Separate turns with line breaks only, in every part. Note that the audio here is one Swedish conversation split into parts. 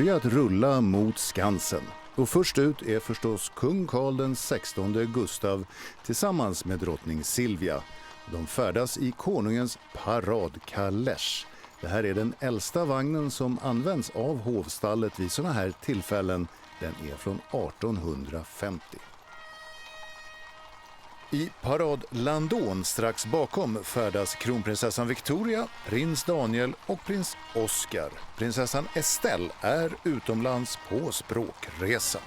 börjat rulla mot Skansen. Och först ut är förstås kung Carl den 16 Gustav tillsammans med drottning Silvia. De färdas i konungens paradkalesch. Det här är den äldsta vagnen som används av hovstallet vid sådana här tillfällen. Den är från 1850. I paradlandån strax bakom färdas kronprinsessan Victoria, prins Daniel och prins Oscar. Prinsessan Estelle är utomlands på språkresa.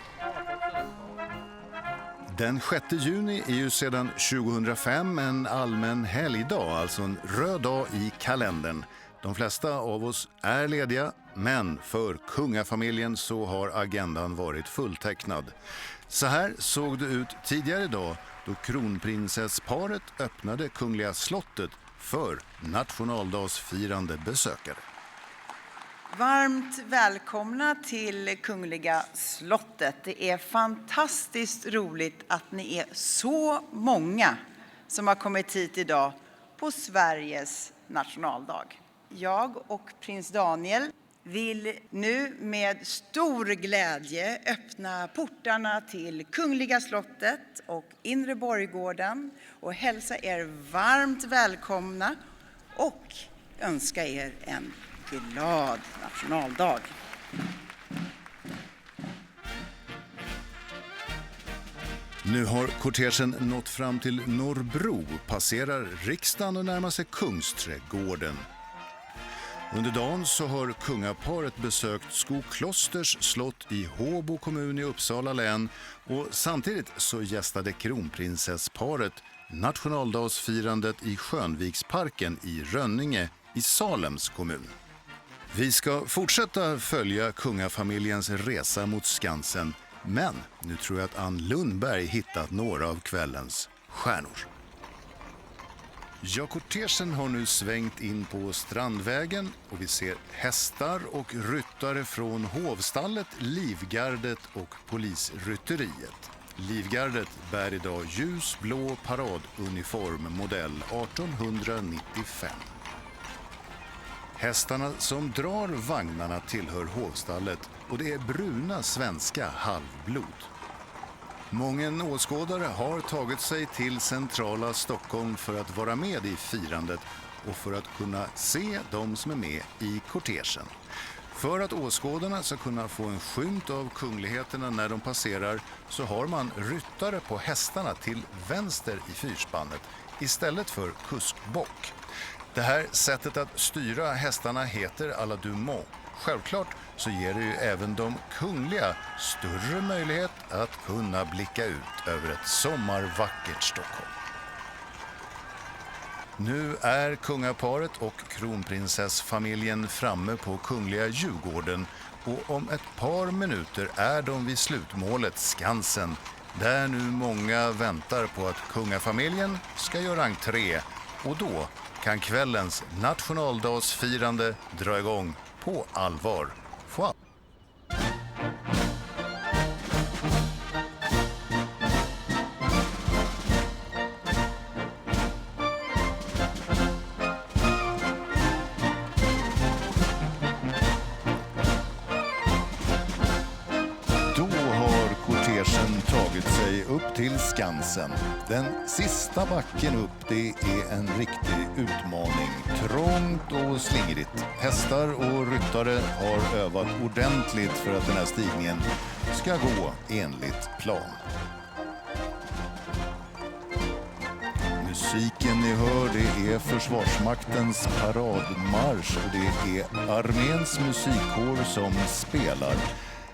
Den 6 juni är ju sedan 2005 en allmän helgdag, alltså en röd dag i kalendern. De flesta av oss är lediga, men för kungafamiljen så har agendan varit fulltecknad. Så här såg det ut tidigare idag då kronprinsessparet öppnade Kungliga slottet för nationaldagsfirande besökare.
Varmt välkomna till Kungliga slottet. Det är fantastiskt roligt att ni är så många som har kommit hit idag på Sveriges nationaldag. Jag och prins Daniel vill nu med stor glädje öppna portarna till Kungliga slottet och Inre Borggården och hälsa er varmt välkomna och önska er en glad nationaldag.
Nu har kortegen nått fram till Norrbro, passerar riksdagen och närmar sig Kungsträdgården. Under dagen så har kungaparet besökt Skoklosters slott i Håbo kommun i Uppsala län och samtidigt så gästade kronprinsessparet nationaldagsfirandet i Skönviksparken i Rönninge i Salems kommun. Vi ska fortsätta följa kungafamiljens resa mot Skansen, men nu tror jag att Ann Lundberg hittat några av kvällens stjärnor. Ja, kortegen har nu svängt in på Strandvägen och vi ser hästar och ryttare från hovstallet, Livgardet och polisrytteriet. Livgardet bär idag ljusblå paraduniform modell 1895. Hästarna som drar vagnarna tillhör hovstallet och det är bruna svenska halvblod. Många åskådare har tagit sig till centrala Stockholm för att vara med i firandet och för att kunna se de som är med i kortegen. För att åskådarna ska kunna få en skymt av kungligheterna när de passerar så har man ryttare på hästarna till vänster i fyrspannet istället för kuskbock. Det här sättet att styra hästarna heter à la Dumont. Självklart så ger det ju även de kungliga större möjlighet att kunna blicka ut över ett sommarvackert Stockholm. Nu är kungaparet och kronprinsessfamiljen framme på Kungliga Djurgården och om ett par minuter är de vid slutmålet Skansen där nu många väntar på att kungafamiljen ska göra entré och då kan kvällens nationaldagsfirande dra igång på allvar. Tagit sig upp till Skansen. Den sista backen upp, det är en riktig utmaning. Trångt och slingrigt. Hästar och ryttare har övat ordentligt för att den här stigningen ska gå enligt plan. Musiken ni hör, det är Försvarsmaktens paradmarsch och det är arméns musikkår som spelar.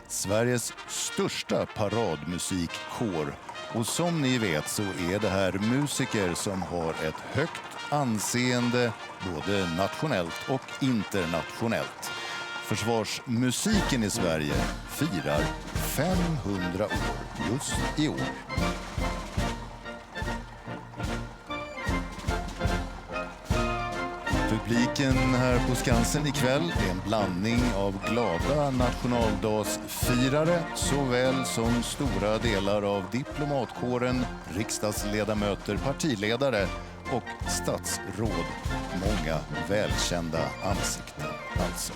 Sveriges största paradmusikkår och som ni vet så är det här musiker som har ett högt anseende både nationellt och internationellt. Försvarsmusiken i Sverige firar 500 år just i år. Publiken här på Skansen ikväll är en blandning av glada nationaldagsfirare såväl som stora delar av diplomatkåren, riksdagsledamöter, partiledare och statsråd. Många välkända ansikten alltså.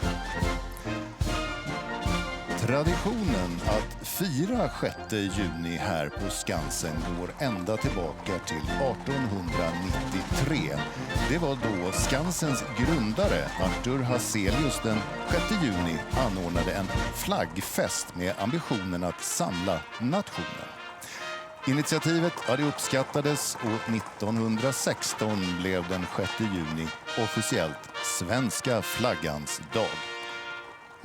Traditionen att fira 6 juni här på Skansen går ända tillbaka till 1893. Det var då Skansens grundare Arthur Hazelius den 6 juni anordnade en flaggfest med ambitionen att samla nationen. Initiativet hade uppskattades och 1916 blev den 6 juni officiellt svenska flaggans dag.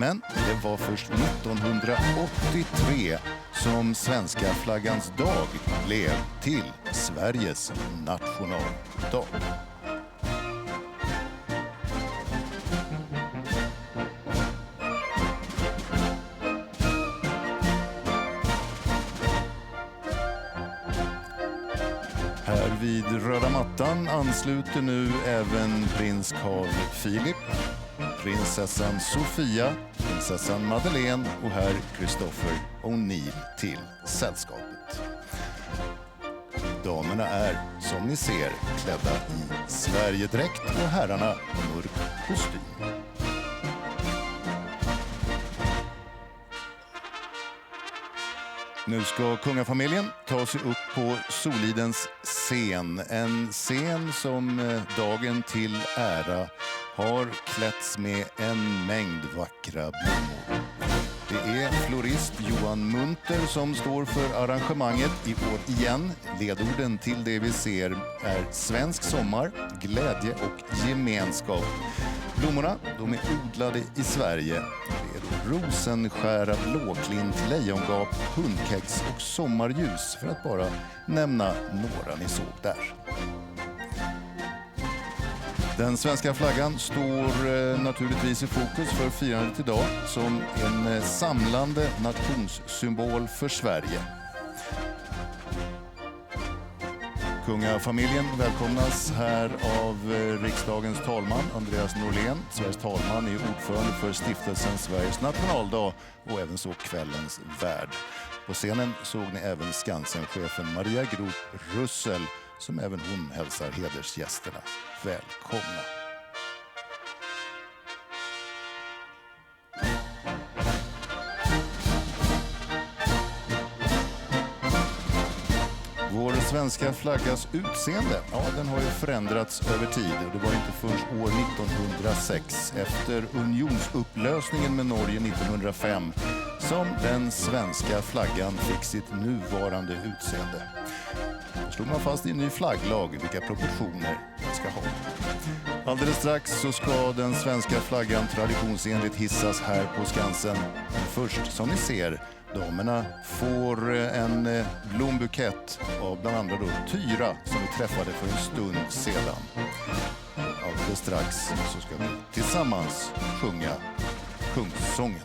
Men det var först 1983 som svenska flaggans dag blev till Sveriges nationaldag. Här vid röda mattan ansluter nu även prins Carl Philip, prinsessan Sofia, prinsessan Madeleine och herr Christopher O'Neill till sällskapet. Damerna är, som ni ser, klädda i Sverigedräkt och herrarna mörk kostym. Nu ska kungafamiljen ta sig upp på Solidens scen. En scen som dagen till ära har klätts med en mängd vackra blommor. Det är florist Johan Munter som står för arrangemanget i år igen. Ledorden till det vi ser är svensk sommar, glädje och gemenskap. Blommorna, de är odlade i Sverige. Det är rosenskära, blåklint, lejongap, hundkex och sommarljus för att bara nämna några ni såg där. Den svenska flaggan står naturligtvis i fokus för firandet idag som en samlande nationssymbol för Sverige. Kungafamiljen välkomnas här av riksdagens talman Andreas Norlén. Sveriges talman är ordförande för stiftelsen Sveriges nationaldag och även så kvällens värd. På scenen såg ni även Skansen-chefen Maria Groth Russell som även hon hälsar hedersgästerna välkomna. Vår svenska flaggas utseende, den har ju förändrats över tid och det var inte först år 1906 efter unionsupplösningen med Norge 1905 som den svenska flaggan fick sitt nuvarande utseende. Då slog man fast i en ny flagglag vilka proportioner den ska ha. Alldeles strax så ska den svenska flaggan traditionsenligt hissas här på Skansen. Men först, som ni ser, damerna får en blombukett av bland andra då Tyra som vi träffade för en stund sedan. Alldeles strax så ska vi tillsammans sjunga Kungssången.